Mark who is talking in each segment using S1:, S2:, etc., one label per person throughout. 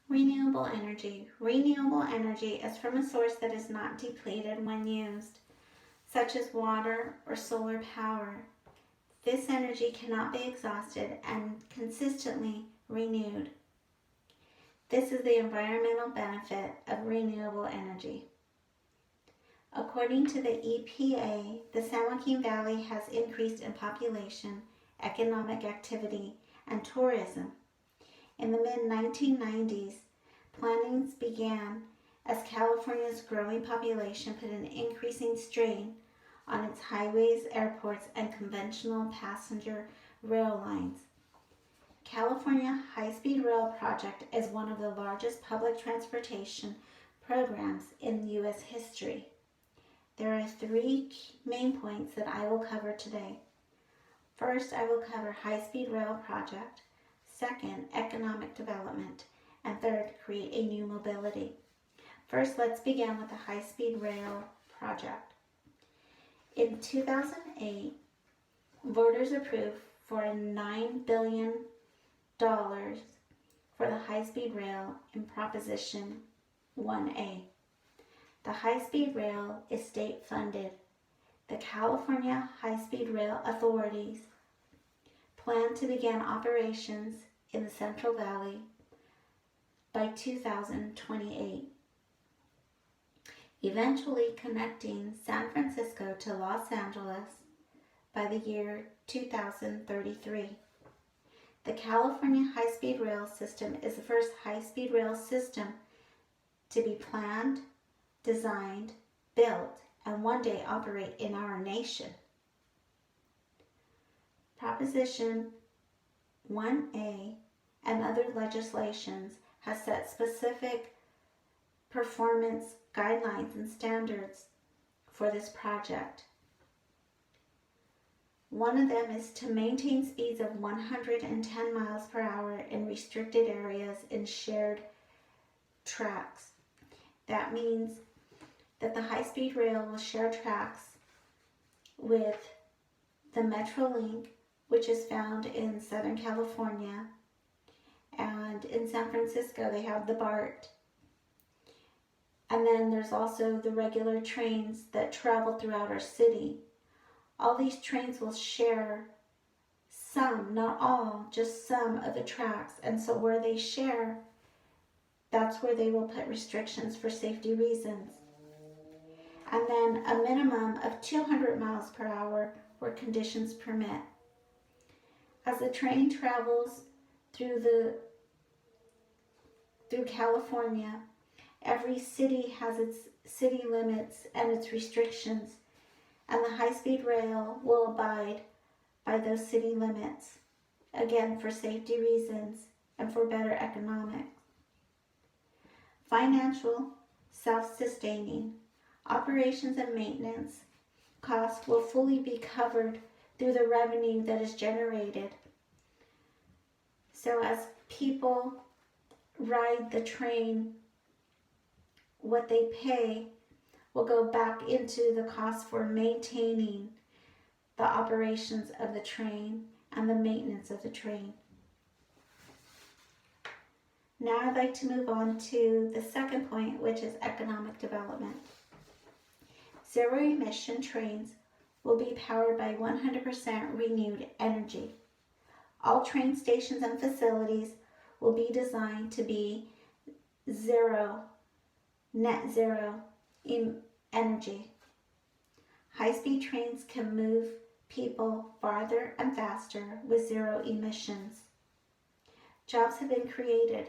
S1: Renewable energy. Renewable energy is from a source that is not depleted when used, such as water or solar power. This energy cannot be exhausted and consistently renewed. This is the environmental benefit of renewable energy. According to the EPA, the San Joaquin Valley has increased in population, economic activity, and tourism. In the mid-1990s, plannings began as California's growing population put an increasing strain on its highways, airports, and conventional passenger rail lines. California High-Speed Rail Project is one of the largest public transportation programs in U.S. history. There are three main points that I will cover today. First, I will cover High-Speed Rail Project. Second, economic development. And third, create a new mobility. First, let's begin with the High-Speed Rail Project. In 2008, voters approved for $9 billion for the high-speed rail in Proposition 1A. The high-speed rail is state-funded. The California High-Speed Rail Authorities plan to begin operations in the Central Valley by 2028, eventually connecting San Francisco to Los Angeles by the year 2033. The California High-Speed Rail System is the first high-speed rail system to be planned, designed, built, and one day operate in our nation. Proposition 1A and other legislations has set specific performance guidelines and standards for this project. One of them is to maintain speeds of 110 miles per hour in restricted areas in shared tracks. That means that the high-speed rail will share tracks with the Metrolink, which is found in Southern California, and in San Francisco they have the BART. And then there's also the regular trains that travel throughout our city. All these trains will share some, not all, just some of the tracks. And so where they share, that's where they will put restrictions for safety reasons. And then a minimum of 200 miles per hour where conditions permit. As the train travels through California, every city has its city limits and its restrictions, and the high-speed rail will abide by those city limits, again for safety reasons and for better economics. Financial, self-sustaining, operations and maintenance costs will fully be covered through the revenue that is generated. So as people ride the train, what they pay will go back into the cost for maintaining the operations of the train and the maintenance of the train. Now I'd like to move on to the second point, which is economic development. Zero emission trains will be powered by 100% renewed energy. All train stations and facilities will be designed to be net zero energy. High-speed trains can move people farther and faster with zero emissions. Jobs have been created.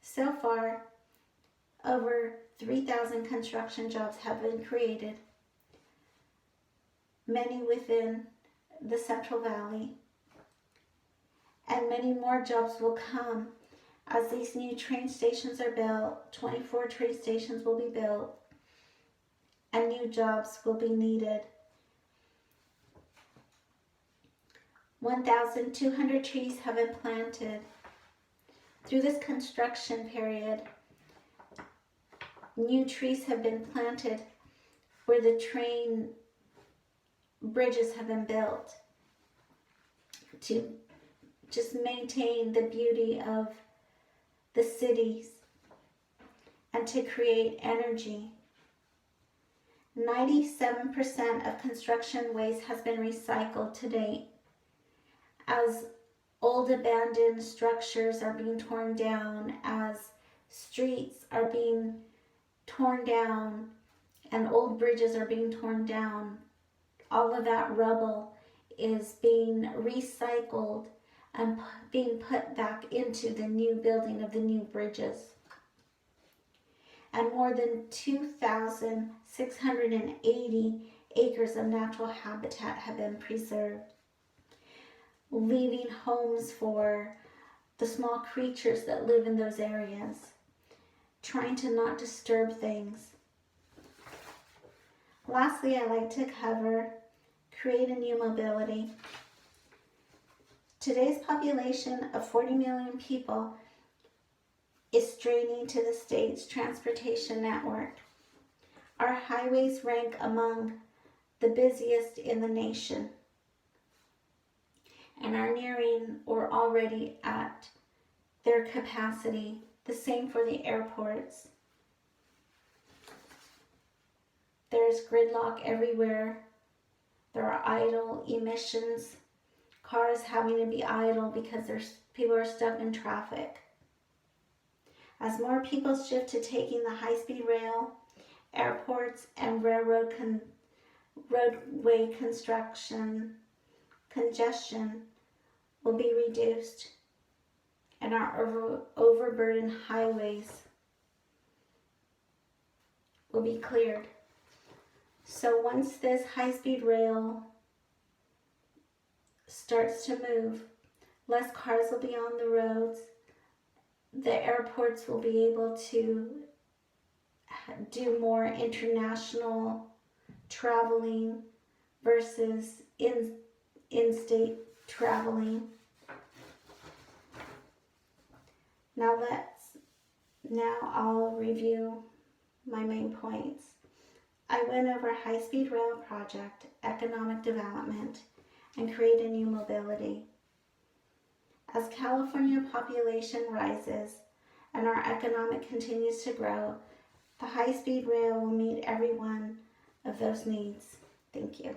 S1: So far, over 3,000 construction jobs have been created, many within the Central Valley, and many more jobs will come as these new train stations are built. 24 train stations will be built, and new jobs will be needed. 1,200 trees have been planted. Through this construction period, new trees have been planted where the train bridges have been built to just maintain the beauty of the cities, and to create energy. 97% of construction waste has been recycled to date, as old abandoned structures are being torn down, as streets are being torn down, and old bridges are being torn down. All of that rubble is being recycled and being put back into the new building of the new bridges. And more than 2,680 acres of natural habitat have been preserved, leaving homes for the small creatures that live in those areas, trying to not disturb things. Lastly, I'd like to cover create a new mobility. Today's population of 40 million people is straining to the state's transportation network. Our highways rank among the busiest in the nation and are nearing or already at their capacity. The same for the airports. There's gridlock everywhere. There are idle emissions, cars having to be idle because people are stuck in traffic. As more people shift to taking the high-speed rail, airports and roadway congestion will be reduced, and our overburdened highways will be cleared. So once this high-speed rail starts to move, less cars will be on the roads. The airports will be able to do more international traveling versus in-state traveling. Now I'll review my main points. I went over high-speed rail project, economic development, and create a new mobility. As California population rises and our economic continues to grow, the high-speed rail will meet every one of those needs. Thank you.